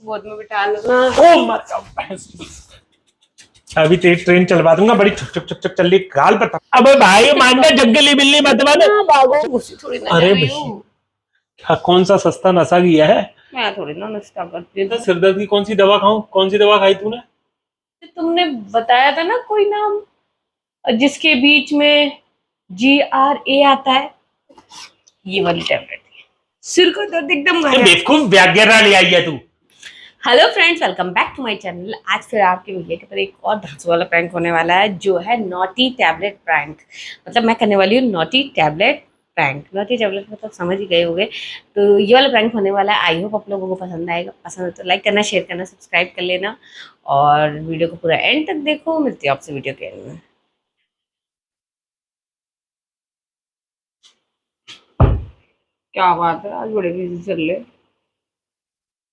गोद में बिठा लो ना। ओ मर जाओ भैंस। अभी तेज ट्रेन चलवा दूंगा, बड़ी छुक छुक छुक छुक चल रही गाल पर। अबे भाई मान जा, जंगली बिल्ली मत बन। भागो, गुस्से थोड़ी ना अरे जा रही भैया, हूँ। कौन सा सस्ता नशा किया है? मैं थोड़ी ना नाश्ता करती तो हूँ। सिरदर्द की कौन सी दवा खाऊं? कौन सी दवा खाई तूने? तुमने बताया था ना कोई नाम जिसके बीच में GRA आता है, ये वाली टैबलेट। सिर का दर्द एकदम गायब। बेवकूफ व्याग्यरा ले आई है तू। Hello friends, welcome back to my channel. आज फिर आपके भैया की तरह एक और धांसू वाला प्रैंक होने वाला है, जो है नॉटी टैबलेट प्रैंक। मतलब मैं करने वाली हूँ naughty tablet prank. Naughty tablet मतलब समझ ही गए होंगे। तो ये वाला प्रैंक होने वाला है। आई होप आप लोगों को पसंद आएगा। पसंद है तो लाइक करना, शेयर करना, सब्सक्राइब कर लेना और वीडियो को पूरा एंड तक देखो। मिलती है आपसे वीडियो के एंड में। क्या बात है, आज बड़े बिजी चल रहे,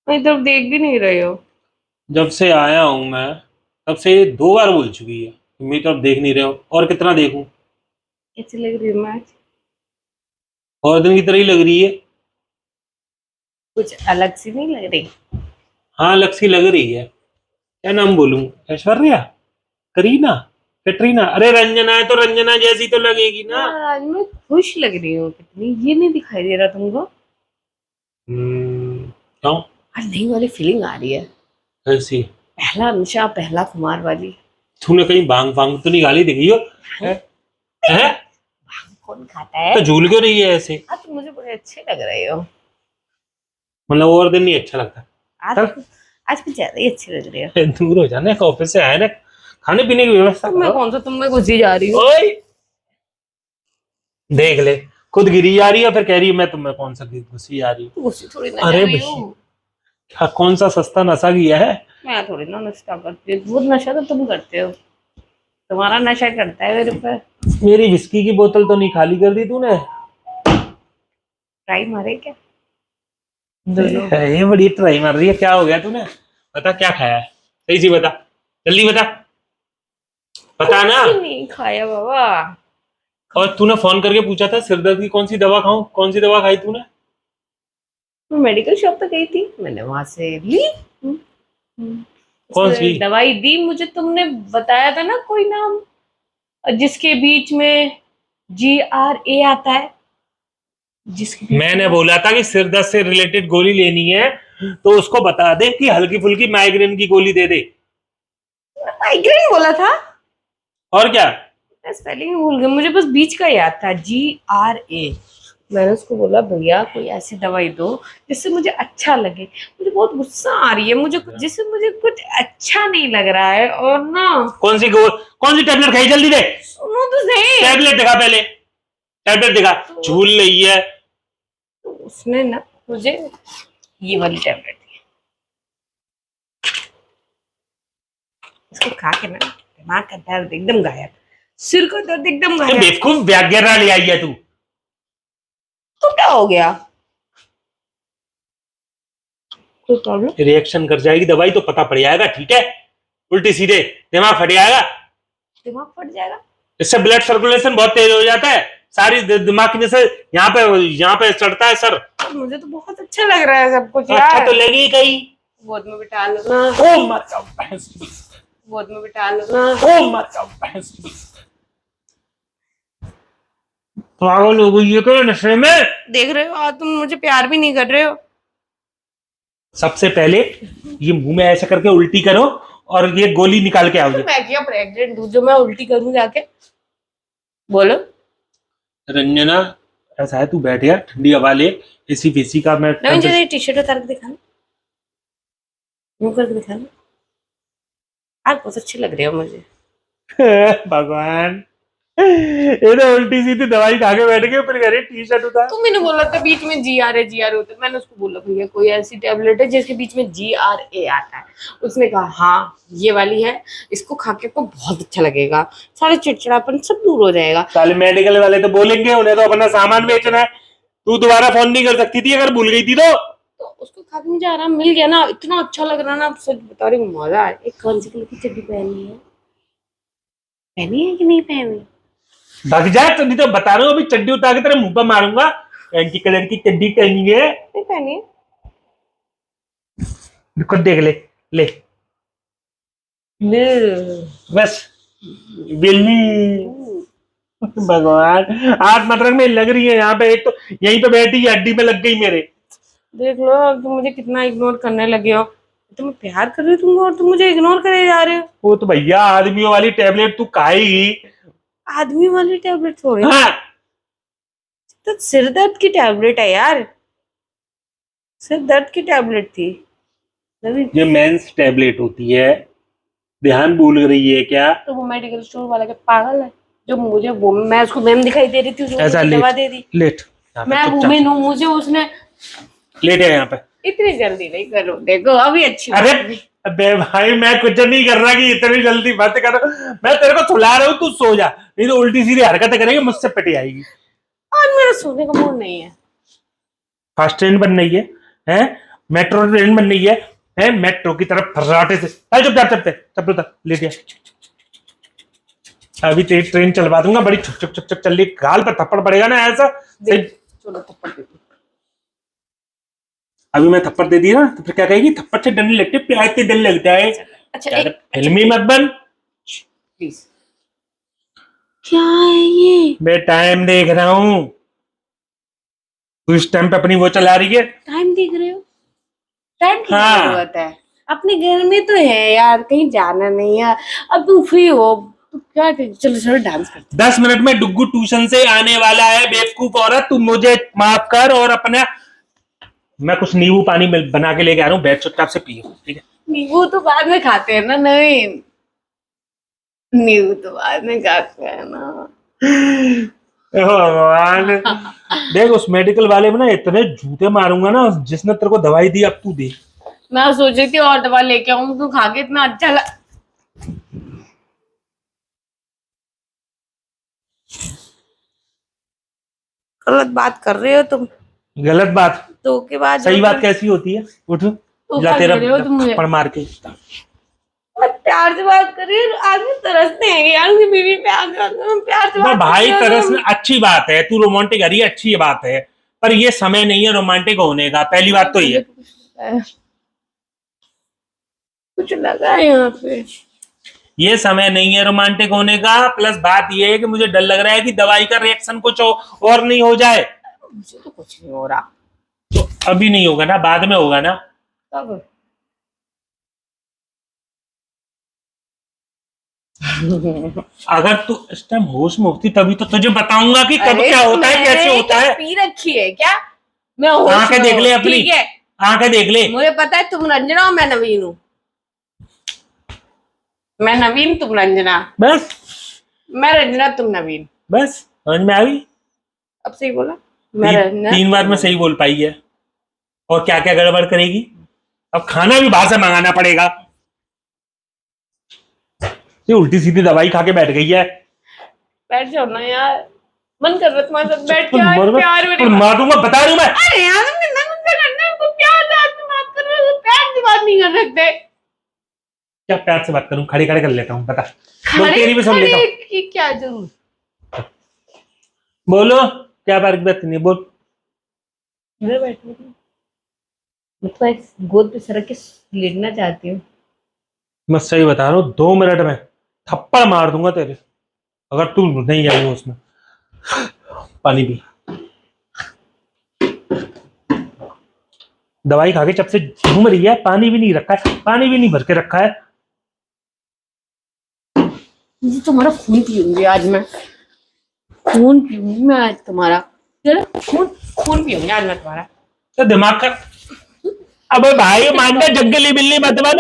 कहीं तरफ देख भी नहीं रहे हो। जब से आया हूं मैं, तब से ये 2 बार बोल चुकी है कि मेरी तरफ देख नहीं रहे हो। और कितना देखूं? कैसी लग रही हूँ मैं आज? और दिन की तरह ही लग रही है। कुछ अलग सी नहीं लग रही? हाँ, लक्सी लग रही है। क्या नाम बोलूं? ऐश्वर्या, करीना, कैटरीना? अरे रंजना है तो रंजना जैसी तो लगेगी ना। आज मैं खुश लग रही हूँ कितनी, ये नहीं दिखाई दे रहा तुमको? क्यों? आज नई वाली फीलिंग आ रही है। ऐसी? पहला नशा, पहला खुमार वाली। तूने कहीं भांग भांग तो निकाली दिखी हो? हैं? कौन खाता है? तो झूल क्यों रही है ऐसे? आज तुम मुझे बड़े अच्छे लग रहे हो। मतलब और दिन नहीं अच्छा लगता? आज आज कुछ ज्यादा ही अच्छी लग रही हो। दूर हो जाना, ऑफिस से आया ना, खाने पीने की व्यवस्था मैं करो। कौन सा तुम में घुसी जा रही हूँ? ओए देख ले, खुद गिरी जा रही है फिर कह रही है मैं तुम्हें कौन सा घुसी जा रही हूँ। घुसी थोड़ी ना अरे जा रही भैया, हूँ। कौन सा सस्ता नशा किया है? मैं थोड़ी ना नशा करती हूँ। वो नशा तो तुम करते हो, तुम्हारा नशा करता है मेरे ऊपर। मेरी विस्की की बोतल तो नहीं खाली कर दी तूने? ट्राई मारे क्या? ये बड़ी ट्राई मार रही है। क्या हो गया तूने? बता क्या खाया है, सही सी बता, जल्दी बता, बता ना। कुछ नहीं खाया बाबा। और तूने फोन करके पूछा था सिरदर्द की कौन सी दवा खाऊं? कौन सी दवा खाई तूने? मैं मेडिकल शॉप पे गई थी, मैंने वहां से ली। कौन उसने सी? दवाई दी मुझे। तुमने बताया था ना कोई नाम जिसके बीच में GRA आता है, जिसके बीच मैंने बोला था कि सिरदर्द से रिलेटेड गोली लेनी है तो उसको बता दे कि हल्की फुल्की माइग्रेन की गोली दे दे। माइग्रेन बोला था? और क्या? मैं स्पेलिंग भूल गई, मुझे बस बीच का याद था, GRA। मैंने उसको बोला भैया कोई ऐसी दवाई दो जिससे मुझे अच्छा लगे। मुझे बहुत गुस्सा आ रही है, जिससे मुझे कुछ अच्छा नहीं लग रहा है। और ना, कौन सी टैबलेट खाई? जल्दी दे। सुनो तो सही। टैबलेट दिखा पहले, टैबलेट दिखा। झूल रही है। तो उसने ना मुझे ये वाली टैबलेट दी। इसको खा के ना दिमाग का दर्द एकदम गायब, सिर का दर्द एकदम गायब। बेवकूफ व्याग्यरा ले आई है तू। तो क्या हो गया? कोई प्रॉब्लम? रिएक्शन कर जाएगी दवाई तो पता पड़ जाएगा, ठीक है? उल्टी सीधे दिमाग फट जाएगा। दिमाग फट जाएगा? इससे ब्लड सर्कुलेशन बहुत तेज हो जाता है, सारी दिमाग की नसें यहाँ पे चढ़ता है सर। मुझे तो बहुत अच्छा लग रहा है सब कुछ अच्छा यार। तो लगी कहीं। गोद में बिठा लो ना। ओ मर जाओ भैंस। गोद में बिठा लो ना। ओ मर जाओ भैंस। पागल हो गई है क्या नशे में? देख रहे हो, आज तुम मुझे प्यार भी नहीं कर रहे हो। सबसे पहले ये मुंह में ऐसा करके उल्टी करो और ये गोली निकाल के आओ। तो मैं क्या प्रेग्नेंट हूँ जो मैं उल्टी करूँ जाके? बोलो। रंजना, ऐसा है तू बैठ गया, ठंडी हवा ले, एसी फेसी का मैं नहीं, मुझे टी शर्ट उतार के दिखाना, मुंह करके दिखाना। आज बहुत अच्छी लग रही हो मुझे। भगवान, ये तो उल्टी सीधी दवाई खा के बैठ गए फिर कह रहे टी शर्ट उतार। तो मैंने बोला था बीच में GRA होता है। मैंने उसको बोला भैया कोई ऐसी टैबलेट है जिसके बीच में GRA आता है। उसने कहा हाँ ये वाली है, इसको खा के आपको बहुत अच्छा लगेगा, सारे चिड़चिड़ापन सब दूर हो जाएगा। साले मेडिकल वाले तो बोलेंगे, उन्हें तो अपना सामान बेचना है। तू दोबारा फोन नहीं कर सकती थी अगर भूल गई थी तो उसको खा के मुझे आराम मिल गया ना, इतना अच्छा लग रहा ना, सच बता रही हूँ, मजा आया। एक कौन सी कलर की चड्डी पहनी है? पहनी है कि नहीं पहनी? भाग जा, तो नहीं तो बता रहा हूँ अभी चड्डी उतार के तेरे मुंह पर मारूंगा। एंटी कलर की चड्डी पहनी है? नहीं पहनी है। खुद देख ले, ले ले। बस बिल्ली। भगवान, आज मटरक में लग रही है यहाँ पे, एक तो यहीं पे बैठी है, हड्डी में लग गई मेरे। देख लो अब तुम मुझे कितना इग्नोर करने लगे हो। तुम प्यार कर रही हो तुम, और तुम मुझे इग्नोर करे जा रहे हो। वो तो भैया आदमियों वाली टैबलेट तू खाएगी। आदमी वाली टैबलेट थोड़ी, हाँ, तो सिर दर्द की टैबलेट है यार, सिर दर्द की टैबलेट थी। ये मेंस टैबलेट होती है, ध्यान भूल रही है क्या? तो वो मेडिकल स्टोर वाला क्या पागल है जो मुझे वो, मैं उसको मैम दिखाई दे रही थी जो ऐसा मुझे दवा दे दी। लेट यहाँ पे मैं चुपचाप। वुमेन हूँ, मुझे उसने लेट है यहाँ पे। इतनी जल्दी नहीं करो, देखो अभी अच्छी अरे बात नहीं। अबे भाई, मैं कुछ नहीं कर रहा कि इतनी जल्दी बात करो। मैं तेरे को सुला रहा हूँ, तू सो जा, नहीं तो उल्टी सीधी हरकतें करेगी, मुझसे पिटी आएगी। आज मेरा सोने का मूड नहीं है। फास्ट ट्रेन बन रही है मेट्रो ट्रेन बन रही है मेट्रो की तरफ फर्राटे से। चल चुपचाप चलते चल उधर लेट जा। अभी तेज ट्रेन चलवा दूंगा, बड़ी छुक छुक छुक छुक चल रही, गाल पर थप्पड़ पड़ेगा ना ऐसा। चलो थप्पड़ दे दो। अभी मैं थप्पड़ दे दिया ना तो फिर क्या कहेगी, थप्पड़ से डरने लगते, प्यार से डर लगता है। अच्छा फिल्मी मत बन प्लीज। क्या है ये? मैं टाइम देख रहा हूँ, तू इस टाइम पे अपनी वो चला रही है। टाइम देख रहे हो? टाइम की हाँ। जरूरत है, अपने घर में तो है यार, कहीं जाना नहीं है। अब तुम फ्री हो तो क्या, चलो चलो डांस करते 10 मिनट में डुग्गू ट्यूशन से आने वाला है, बेवकूफ औरत, तू मुझे माफ कर और अपना, मैं कुछ नींबू पानी बना के लेके आ रहा हूँ, बैठ चुपचाप से पियो, ठीक है? नींबू तो बाद में खाते हैं ना नवीन, नींबू तो बाद में खाते हैं ना। भगवान। देख उस मेडिकल वाले में ना इतने जूते मारूंगा ना, जिसने तेरे को दवाई दी अब तू दे। मैं सोच रही थी और दवा लेके आऊं, तू खा के इतना अच्छा गलत बात कर रहे हो तुम। गलत बात? तो के बाद सही बात कैसी होती है? उठ जा, तेरा थप्पड़ मार के। मैं प्यार से बात कर रही हूँ, आदमी तरसते हैं यार, उनकी बीवी प्यार से बात भाई करती हूँ तरस अच्छी बात है, तू रोमांटिक करी अच्छी बात है, पर ये समय नहीं है रोमांटिक होने का, पहली बात तो ये। कुछ लगा है यहाँ पे, ये समय नहीं है रोमांटिक होने का, प्लस बात ये है कि मुझे डर लग रहा है कि दवाई का रिएक्शन कुछ और नहीं हो जाए। मुझे तो कुछ नहीं हो रहा। तो अभी नहीं होगा ना, बाद में होगा ना। तब अगर तू इस टाइम होश में होती तभी तो तुझे बताऊंगा कि कब क्या होता है, कैसे होता है। पी रखी है क्या? मैं होश आंखें में देख हूँ, ले अपनी, ठीक है? आंखें देख ले। मुझे पता है तुम रंजना हो, मैं नवीन हूँ। मैं नवीन, तुम रंजना। बस मैं रंजना, तुम नवीन। बस समझ में आ गई? अब सही बोला? मैं रंजना, 3 बार में सही बोल पाई है। और क्या क्या गड़बड़ करेगी? अब खाना भी बाहर से मंगाना पड़ेगा। ये उल्टी सीधी दवाई खा के बैठ गई है। बैठ जाओ ना यार, मन कर रहा है तुम्हारे साथ बैठ के यार, प्यार में मार दूंगा, बता रही हूँ मैं। अरे यार तुम कितना गुस्सा करते हो, तुम प्यार से आदमी बात कर रहे हो, प्यार से बात नहीं कर सकते। क्या प्यार से बात करूं? खड़े खड़े कर लेता हूँ, बता। खड़े तेरी भी सुन लेता हूँ। की क्या जरूरत? बोलो क्या बात नहीं, बोल। इधर बैठो, मैं तुम्हारी गोद पे सरक के लेटना चाहती हूँ। मैं सही बता रहा हूँ, 2 मिनट में थप्पड़ मार दूंगा तेरे, अगर तू नहीं आई हो उसमें। पानी पी। दवाई खा के जब से घूम रही है, पानी भी नहीं रखा है, पानी भी नहीं भर के रखा है। तुम्हारा खून पीऊंगी आज मैं, खून पीऊंगी मैं आज तुम्हारा, खून पीऊंगी आज मैं तुम्हारा। तो दिमाग का, अबे भाई मानना, जंगली बिल्ली मत बन,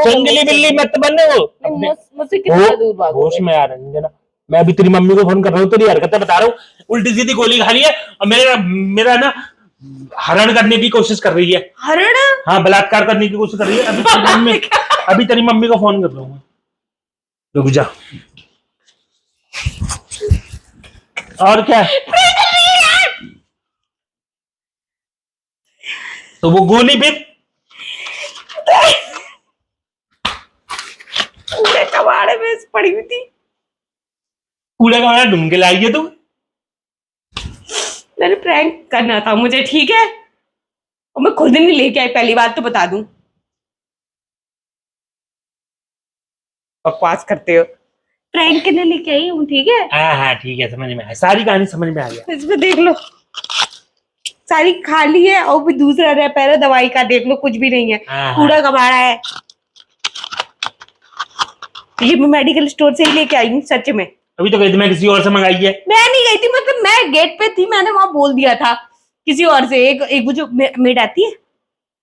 जंगली बिल्ली मत बन। मुझसे कितना दूर भागो? होश में आ रंजना, मैं अभी तेरी मम्मी को फोन कर रहा हूँ, तेरी हरकतें बता रहा हूँ, उल्टी सीधी गोली खा रही है और मेरा ना हरण करने की कोशिश कर रही है। हरण? हाँ, बलात्कार करने की कोशिश कर रही है। अभी तेरी मम्मी को फोन कर रहा हूँ, रुक जा। और क्या? तो वो गोली भी पूरे कबाड़े में पड़ी हुई थी, कूड़ा कबाड़ा ढूंढ के लाई है तू। मैंने प्रैंक करना था मुझे, ठीक है? और मैं खुद नहीं लेके आई, पहली बात तो बता दूं। बकवास करते हो। प्रैंक करने लेके आई हूँ, ठीक है। हाँ हाँ ठीक है, समझ में आया, सारी कहानी समझ में आ गया। इसमें देख लो, सारी खाली है और भी दूसरा रैपर है दवाई का, देख लो कुछ भी नहीं है, हाँ, कूड़ा कबाड़ा है। ये मैं मेडिकल स्टोर से ही लेके आई हूँ सच में। अभी तो गई थी मैं, किसी और से मंगाई है। मैं नहीं गई थी, मतलब मैं गेट पे थी, मैंने वहां बोल दिया था किसी और से। एक वो जो मेड आती है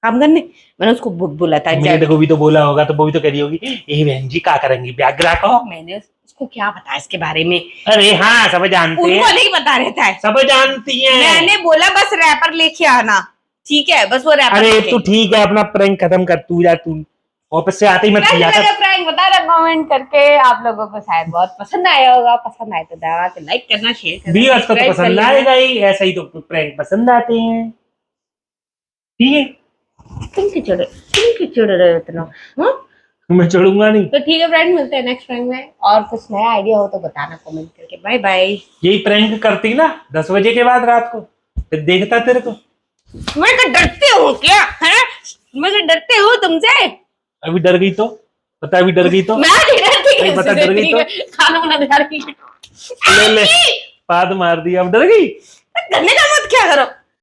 काम करने, मैंने उसको बोला था। मेरे को भी तो बोला होगा, तो वो भी तो कह रही होगी ये बहन जी क्या करेंगी ब्याग्रा को। मैंने उसको क्या बताया इसके बारे में। अरे हाँ सब जानते उनको हैं, नहीं बता रहता है। सब जानती हैं। मैंने बोला बस रैपर लेके आना, ठीक है, बस वो रैपर। अरे तू ठीक है, अपना प्रैंक खत्म कर, तू जा, तू ऑफिस से आते ही मत किया कर। प्रैंक बता रहा, कमेंट करके आप लोगों को शायद बहुत पसंद आया होगा। पसंद आए तो दबा के लाइक करना, शेयर करना, व्यूअर्स को तो subscribe कर पसंद लेना। आएगा ही, ऐसा ही तो प्रैंक पसंद आते हैं, ठीक है। तुम क्यों चिढ़ रहे हो इतना? हाँ? मैं छोड़ूंगा नहीं। तो ठीक है फ्रेंड, मिलते हैं नेक्स्ट प्रैंक में, और कुछ नया आइडिया हो तो बताना कमेंट करके। Bye bye. यही प्रैंक करती ना 10 बजे के बाद रात को, फिर देखता तेरे को। मैं तो डरते हो क्या है? मैं तो डरते हो तुमसे? अभी डर गई तो बता, अभी डर गई तो मैं नहीं डरती। नहीं बता, डर गई तो खाना बना खा रही ले ले पाद मार दी, अब डर गई। करने का मत क्या करो।